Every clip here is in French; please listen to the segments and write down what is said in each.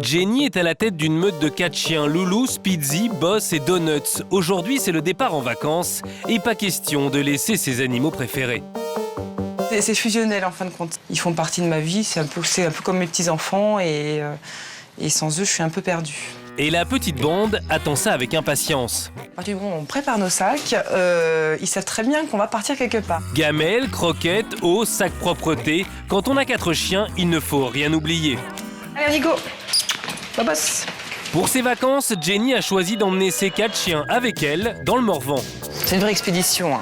Jenny est à la tête d'une meute de 4 chiens, Loulou, Speedsy, Boss et Donuts. Aujourd'hui, c'est le départ en vacances et pas question de laisser ses animaux préférés. C'est fusionnel en fin de compte. Ils font partie de ma vie, c'est un peu comme mes petits-enfants et sans eux, je suis un peu perdue. Et la petite bande attend ça avec impatience. À partir du moment où on prépare nos sacs, ils savent très bien qu'on va partir quelque part. Gamelles, croquettes, eau, sac propreté. Quand on a 4 chiens, il ne faut rien oublier. Allez, go. Boss. Pour ses vacances, Jenny a choisi d'emmener ses 4 chiens avec elle dans le Morvan. C'est une vraie expédition.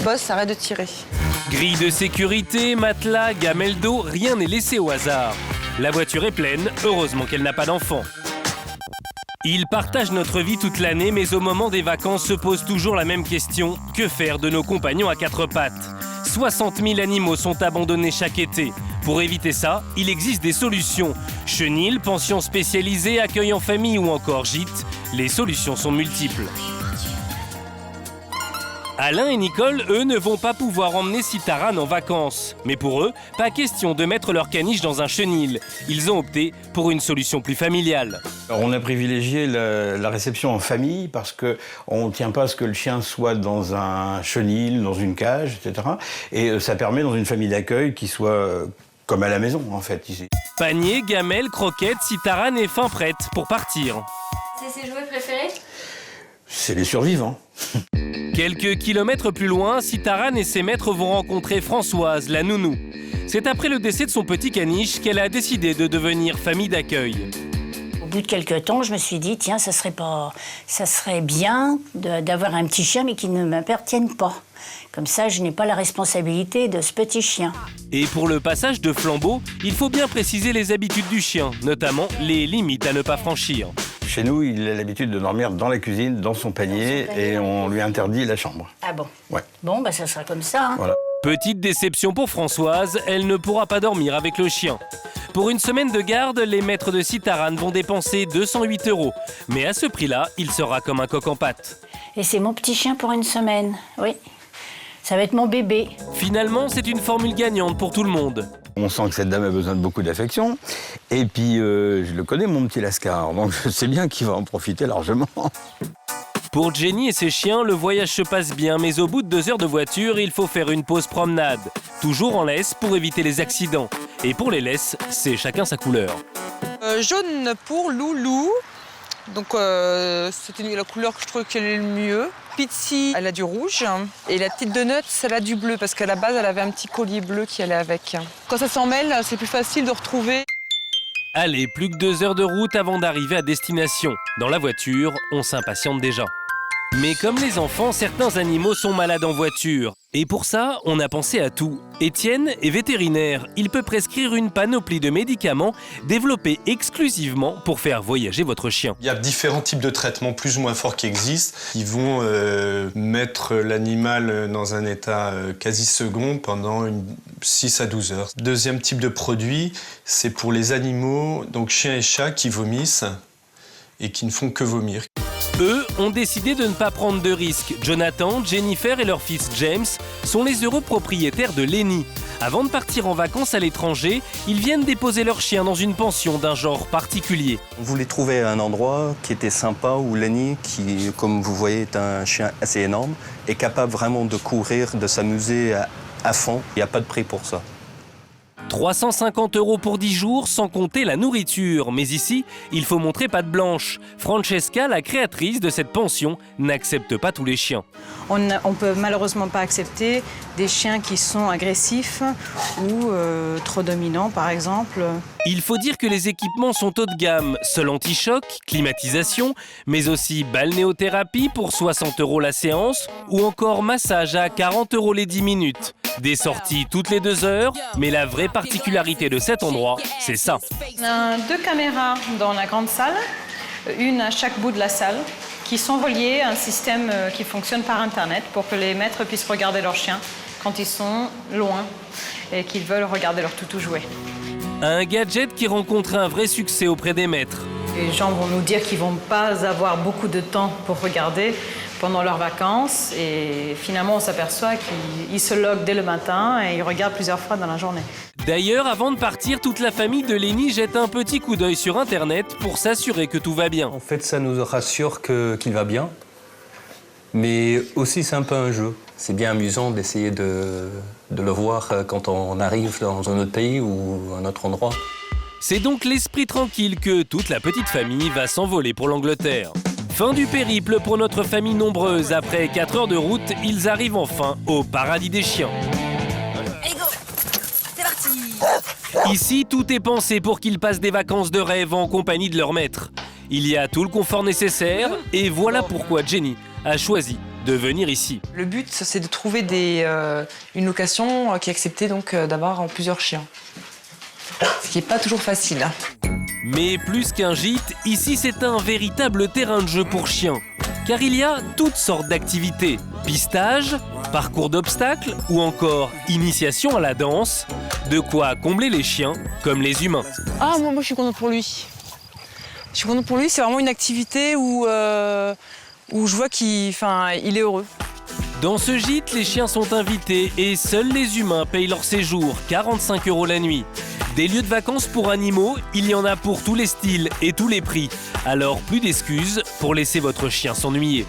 Boss, arrête de tirer. Grille de sécurité, matelas, gamelle d'eau, rien n'est laissé au hasard. La voiture est pleine, heureusement qu'elle n'a pas d'enfant. Ils partagent notre vie toute l'année, mais au moment des vacances se pose toujours la même question. Que faire de nos compagnons à 4 pattes ? 60 000 animaux sont abandonnés chaque été. Pour éviter ça, il existe des solutions. Chenil, pensions spécialisées, accueil en famille ou encore gîtes. Les solutions sont multiples. Alain et Nicole, eux, ne vont pas pouvoir emmener Citaran en vacances. Mais pour eux, pas question de mettre leur caniche dans un chenil. Ils ont opté pour une solution plus familiale. Alors on a privilégié la réception en famille parce qu'on ne tient pas à ce que le chien soit dans un chenil, dans une cage, etc. Et ça permet dans une famille d'accueil qu'il soit comme à la maison, en fait. Ici. Panier, gamelle, croquettes, Citaran est fin prête pour partir. C'est ses jouets préférés ? C'est les survivants. Quelques kilomètres plus loin, Citaran et ses maîtres vont rencontrer Françoise, la nounou. C'est après le décès de son petit caniche qu'elle a décidé de devenir famille d'accueil. Au bout de quelques temps, je me suis dit, tiens, ça serait bien d'avoir un petit chien, mais qui ne m'appartienne pas. Comme ça, je n'ai pas la responsabilité de ce petit chien. Et pour le passage de flambeau, il faut bien préciser les habitudes du chien, notamment les limites à ne pas franchir. Chez nous, il a l'habitude de dormir dans la cuisine, dans son panier, et on lui interdit la chambre. Ah bon ? Ouais. Bon, bah ça sera comme ça. Hein. Voilà. Petite déception pour Françoise, elle ne pourra pas dormir avec le chien. Pour une semaine de garde, les maîtres de Citaran vont dépenser 208 €. Mais à ce prix-là, il sera comme un coq en pâte. Et c'est mon petit chien pour une semaine, oui. Ça va être mon bébé. Finalement, c'est une formule gagnante pour tout le monde. On sent que cette dame a besoin de beaucoup d'affection. Et puis, je le connais, mon petit Lascar, donc je sais bien qu'il va en profiter largement. Pour Jenny et ses chiens, le voyage se passe bien, mais au bout de 2 heures de voiture, il faut faire une pause promenade. Toujours en laisse pour éviter les accidents. Et pour les laisses, c'est chacun sa couleur. Jaune pour Loulou. Donc c'était la couleur que je trouve qu'elle est le mieux. Pitsy, elle a du rouge. Et la petite Donuts, elle a du bleu, parce qu'à la base, elle avait un petit collier bleu qui allait avec. Quand ça s'en mêle, c'est plus facile de retrouver. Allez, plus que 2 heures de route avant d'arriver à destination. Dans la voiture, on s'impatiente déjà. Mais comme les enfants, certains animaux sont malades en voiture. Et pour ça, on a pensé à tout. Étienne est vétérinaire. Il peut prescrire une panoplie de médicaments développés exclusivement pour faire voyager votre chien. Il y a différents types de traitements plus ou moins forts qui existent. Ils vont mettre l'animal dans un état quasi second pendant 6 à 12 heures. Deuxième type de produit, c'est pour les animaux, donc chiens et chats qui vomissent et qui ne font que vomir. Eux ont décidé de ne pas prendre de risques. Jonathan, Jennifer et leur fils James sont les heureux propriétaires de Lenny. Avant de partir en vacances à l'étranger, ils viennent déposer leur chien dans une pension d'un genre particulier. On voulait trouver un endroit qui était sympa où Lenny, qui, comme vous voyez, est un chien assez énorme, est capable vraiment de courir, de s'amuser à fond. Il n'y a pas de prix pour ça. 350 € pour 10 jours, sans compter la nourriture. Mais ici, il faut montrer patte blanche. Francesca, la créatrice de cette pension, n'accepte pas tous les chiens. On ne peut malheureusement pas accepter des chiens qui sont agressifs ou trop dominants, par exemple. Il faut dire que les équipements sont haut de gamme. Sol anti-choc, climatisation, mais aussi balnéothérapie pour 60 € la séance ou encore massage à 40 € les 10 minutes. Des sorties toutes les 2 heures, mais la vraie particularité de cet endroit, c'est ça. On a 2 caméras dans la grande salle, une à chaque bout de la salle, qui sont reliées à un système qui fonctionne par Internet pour que les maîtres puissent regarder leurs chiens quand ils sont loin et qu'ils veulent regarder leur toutou jouer. Un gadget qui rencontre un vrai succès auprès des maîtres. Les gens vont nous dire qu'ils ne vont pas avoir beaucoup de temps pour regarder pendant leurs vacances et finalement on s'aperçoit qu'ils se loguent dès le matin et ils regardent plusieurs fois dans la journée. D'ailleurs, avant de partir, toute la famille de Lenny jette un petit coup d'œil sur Internet pour s'assurer que tout va bien. En fait, ça nous rassure qu'il va bien, mais aussi c'est un peu un jeu. C'est bien amusant d'essayer de le voir quand on arrive dans un autre pays ou un autre endroit. C'est donc l'esprit tranquille que toute la petite famille va s'envoler pour l'Angleterre. Fin du périple pour notre famille nombreuse. Après 4 heures de route, ils arrivent enfin au paradis des chiens. Allez, go! C'est parti! Ici, tout est pensé pour qu'ils passent des vacances de rêve en compagnie de leur maître. Il y a tout le confort nécessaire et voilà pourquoi Jenny a choisi de venir ici. Le but, c'est de trouver une location qui acceptait donc d'avoir plusieurs chiens. Ce qui n'est pas toujours facile. Mais plus qu'un gîte, ici c'est un véritable terrain de jeu pour chiens. Car il y a toutes sortes d'activités. Pistage, parcours d'obstacles ou encore initiation à la danse. De quoi combler les chiens comme les humains. Ah, moi je suis contente pour lui. Je suis contente pour lui, c'est vraiment une activité où je vois qu'il est heureux. Dans ce gîte, les chiens sont invités et seuls les humains payent leur séjour, 45 € la nuit. Des lieux de vacances pour animaux, il y en a pour tous les styles et tous les prix. Alors plus d'excuses pour laisser votre chien s'ennuyer.